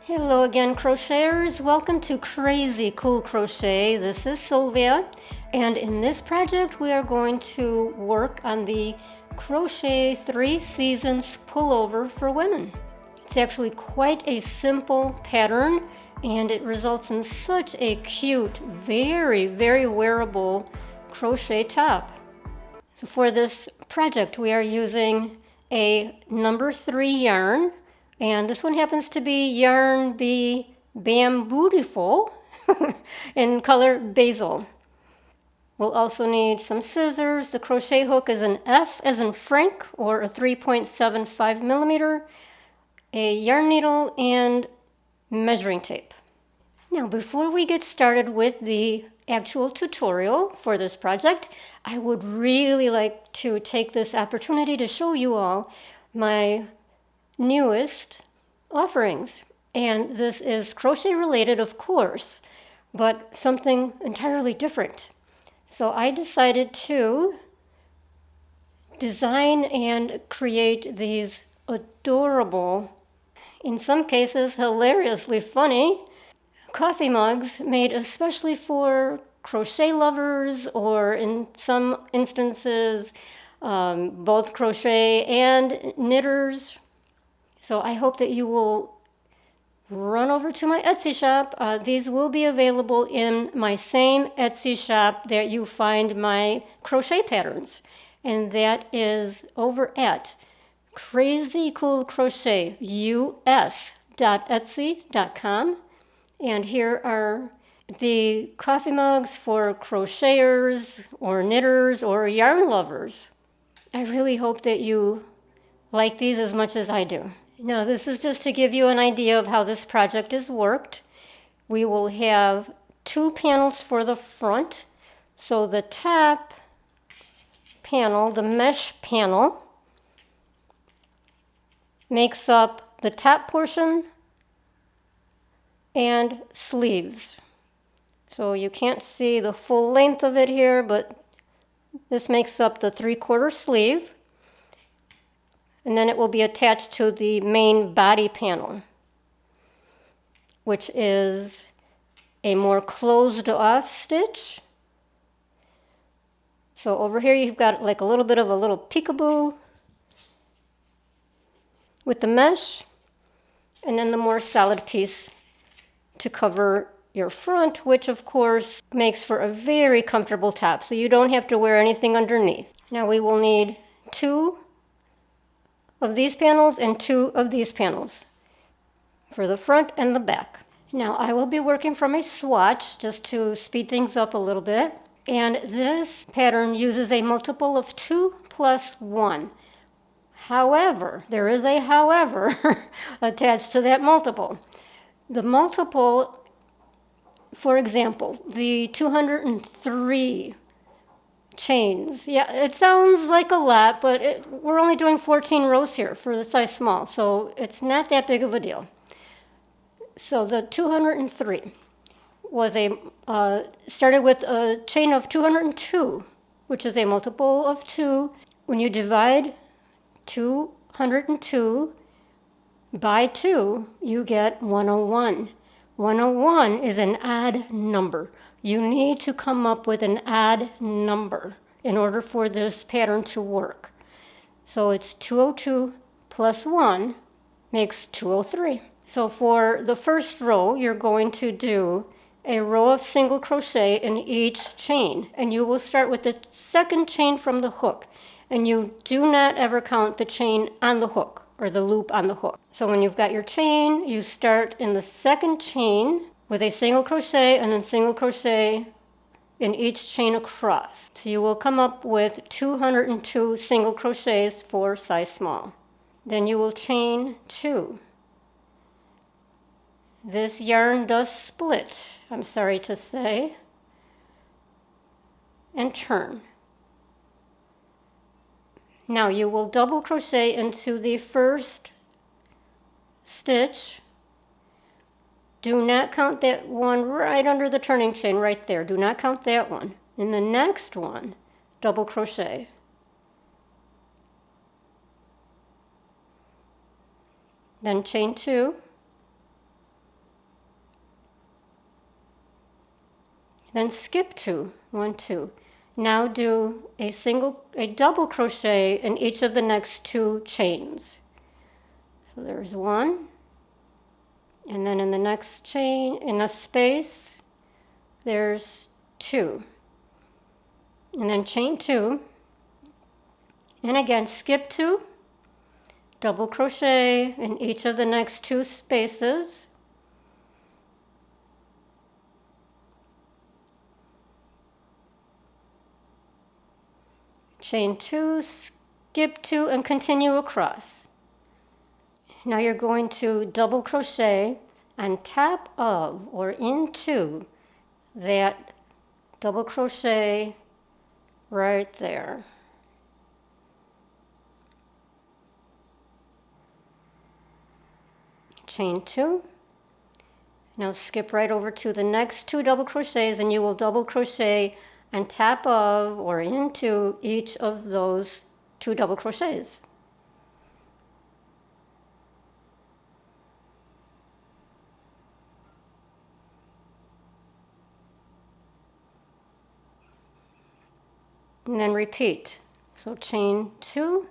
Hello again, crocheters. Welcome to Crazy Cool Crochet. This is Sylvia, and in this project we are going to work on the Crochet 3 Seasons Pullover for women. It's actually quite a simple pattern, and it results in such a cute, very wearable crochet top. So for this project we are using a number 3 yarn. And this one happens to be Yarn Bee Bambootiful in color Basil. We'll also need some scissors. The crochet hook is an F as in Frank, or a 3.75 millimeter, a yarn needle, and measuring tape. Now, before we get started with the actual tutorial for this project, I would really like to take this opportunity to show you all my newest offerings. And this is crochet related, of course, but something entirely different. So I decided to design and create these adorable, in some cases hilariously funny, coffee mugs made especially for crochet lovers, or in some instances both crochet and knitters. So I hope that you will run over to my Etsy shop. These will be available in my same Etsy shop that you find my crochet patterns. And that is over at crazycoolcrochet.us.etsy.com. And here are the coffee mugs for crocheters or knitters or yarn lovers. I really hope that you like these as much as I do. Now, this is just to give you an idea of how this project is worked. We will have 2 panels for the front. So the top panel, the mesh panel, makes up the top portion and sleeves. So you can't see the full length of it here, but this makes up the 3/4 sleeve. And then it will be attached to the main body panel, which is a more closed off stitch. So over here you've got like a little bit of a little peekaboo with the mesh, and then the more solid piece to cover your front, which of course makes for a very comfortable top, so you don't have to wear anything underneath. Now we will need 2 of these panels and 2 of these panels for the front and the back. Now I will be working from a swatch just to speed things up a little bit, and this pattern uses a multiple of 2 plus 1. However, there is a however attached to that multiple. The multiple, for example, the 203 chains. Yeah, it sounds like a lot, but we're only doing 14 rows here for the size small, so it's not that big of a deal. So the 203 was started with a chain of 202, which is a multiple of 2. When you divide 202 by 2, you get 101. 101 is an odd number. You need to come up with an odd number in order for this pattern to work. So it's 202 plus 1 makes 203. So for the first row, you're going to do a row of single crochet in each chain, and you will start with the second chain from the hook, and you do not ever count the chain on the hook or the loop on the hook. So when you've got your chain, you start in the second chain with a single crochet and then single crochet in each chain across. So you will come up with 202 single crochets for size small. Then you will chain 2. This yarn does split, I'm sorry to say, and turn. Now you will double crochet into the first stitch. Do not count that one right under the turning chain right there. Do not count that one. In the next one, double crochet. Then chain 2. then skip 2, 1, 2. Now do a double crochet in each of the next 2 chains. So there's 1, and then in the next chain, in a space, there's 2. And then chain 2, and again skip 2, double crochet in each of the next 2 spaces. Chain 2, skip 2, and continue across. Now you're going to double crochet on top of or into that double crochet right there. Chain 2. Now skip right over to the next 2 double crochets, and you will double crochet on top of or into each of those 2 double crochets. And then repeat. So chain 2,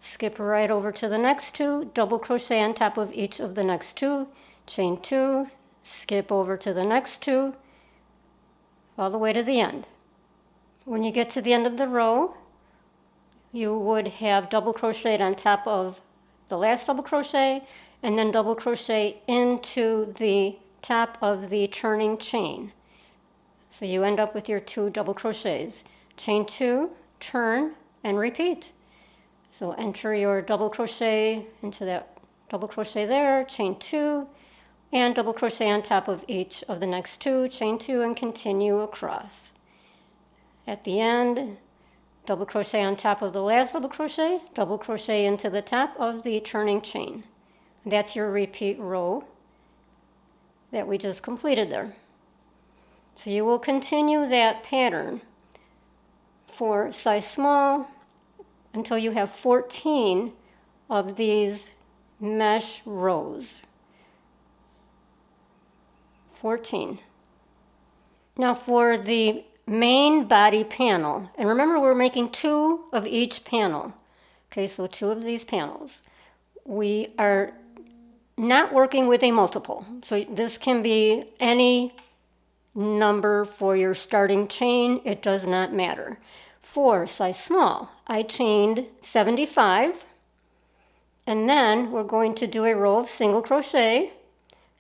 skip right over to the next 2, double crochet on top of each of the next 2, chain 2, skip over to the next 2, all the way to the end. When you get to the end of the row, you would have double crocheted on top of the last double crochet, and then double crochet into the top of the turning chain. So you end up with your 2 double crochets. Chain 2, turn, and repeat. So enter your double crochet into that double crochet there, chain 2, and double crochet on top of each of the next 2, chain 2, and continue across. At the end, double crochet on top of the last double crochet into the top of the turning chain. That's your repeat row that we just completed there. So you will continue that pattern for size small until you have 14 of these mesh rows. 14. Now for the main body panel, and remember we're making 2 of each panel. Okay, so 2 of these panels. We are not working with a multiple. So this can be any number for your starting chain. It does not matter. For size small, I chained 75, and then we're going to do a row of single crochet.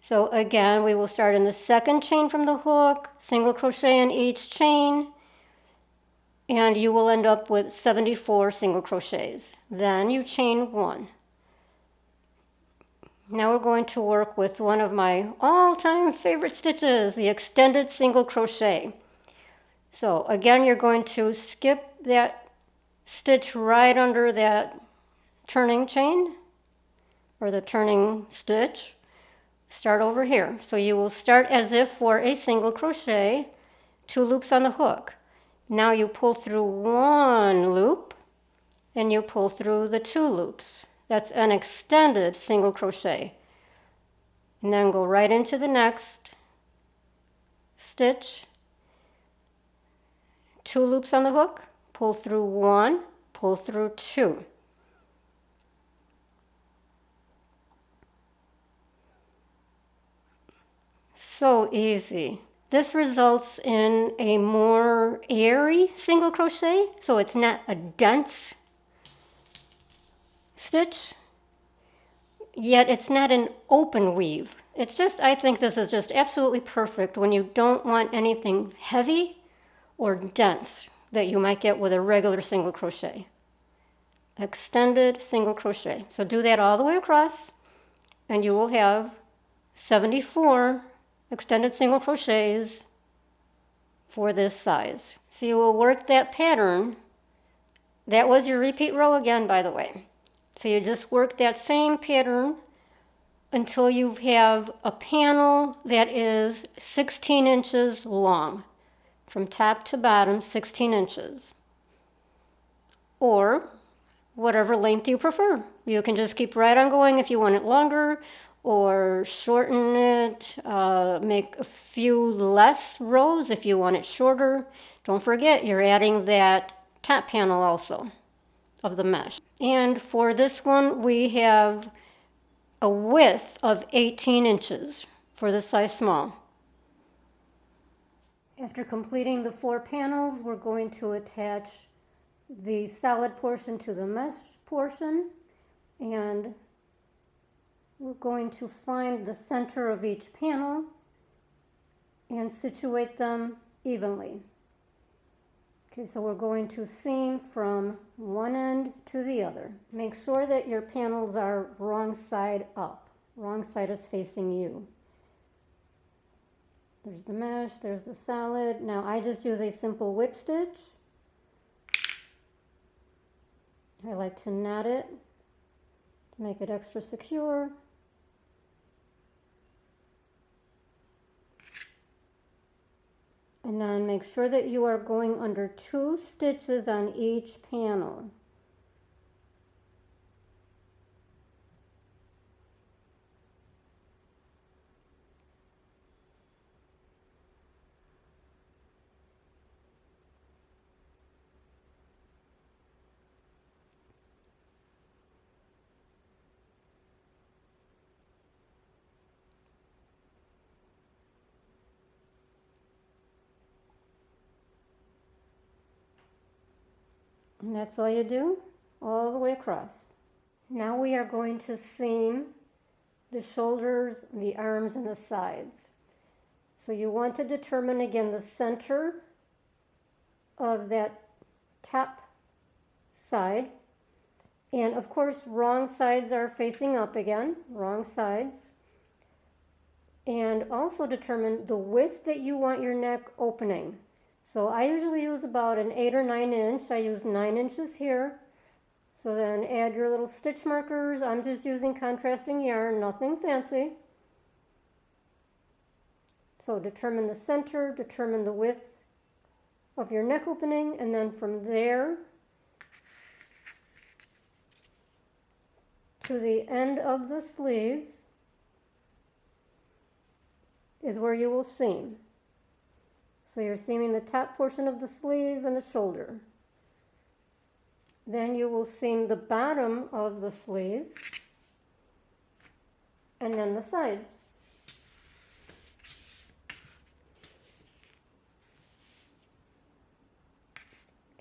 So again, we will start in the second chain from the hook, single crochet in each chain, and you will end up with 74 single crochets. Then you chain 1. Now we're going to work with one of my all-time favorite stitches, the extended single crochet. So again, you're going to skip that stitch right under that turning chain, or the turning stitch. Start over here. So you will start as if for a single crochet, 2 loops on the hook. Now you pull through 1 loop, and you pull through the 2 loops. That's an extended single crochet. And then go right into the next stitch, 2 loops on the hook, pull through 1, pull through 2. So easy. This results in a more airy single crochet, so it's not a dense stitch, yet it's not an open weave. It's just, I think this is just absolutely perfect when you don't want anything heavy or dense that you might get with a regular single crochet. Extended single crochet. So do that all the way across, and you will have 74 extended single crochets for this size. So you will work that pattern. That was your repeat row again, by the way. So you just work that same pattern until you have a panel that is 16 inches long. From top to bottom, 16 inches. Or whatever length you prefer. You can just keep right on going if you want it longer, or shorten it, make a few less rows if you want it shorter. Don't forget, you're adding that top panel also of the mesh. And for this one, we have a width of 18 inches for the size small. After completing the 4 panels, we're going to attach the solid portion to the mesh portion, and we're going to find the center of each panel and situate them evenly. Okay, so we're going to seam from one end to the other. Make sure that your panels are wrong side up. Wrong side is facing you. There's the mesh, there's the solid. Now I just use a simple whip stitch. I like to knot it to make it extra secure. And then make sure that you are going under 2 stitches on each panel. And that's all you do, all the way across. Now we are going to seam the shoulders, the arms, and the sides. So you want to determine again the center of that top side. And of course, wrong sides are facing up again, wrong sides. And also determine the width that you want your neck opening. So I usually use about an 8 or 9 inch. I use 9 inches here. So then add your little stitch markers. I'm just using contrasting yarn, nothing fancy. So determine the center, determine the width of your neck opening, and then from there to the end of the sleeves is where you will seam. So you're seaming the top portion of the sleeve and the shoulder. Then you will seam the bottom of the sleeve and then the sides.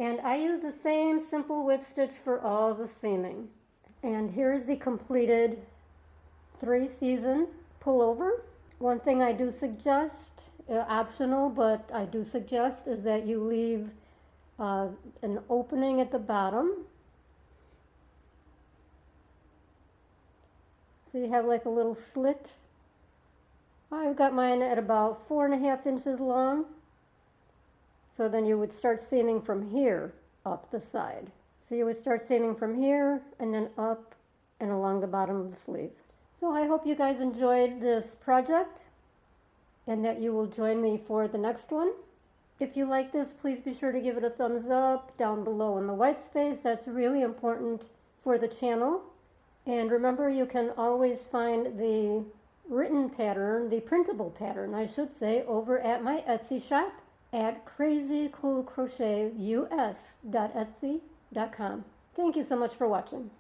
And I use the same simple whip stitch for all the seaming. And here's the completed 3-season pullover. One thing I do suggest, optional, but I do suggest, is that you leave an opening at the bottom. So you have like a little slit. I've got mine at about 4.5 inches long. So then you would start seaming from here up the side. So you would start seaming from here and then up and along the bottom of the sleeve. So I hope you guys enjoyed this project and that you will join me for the next one. If you like this, please be sure to give it a thumbs up down below in the white space. That's really important for the channel. And remember, you can always find the written pattern, the printable pattern, I should say, over at my Etsy shop at crazycoolcrochetus.etsy.com. Thank you so much for watching.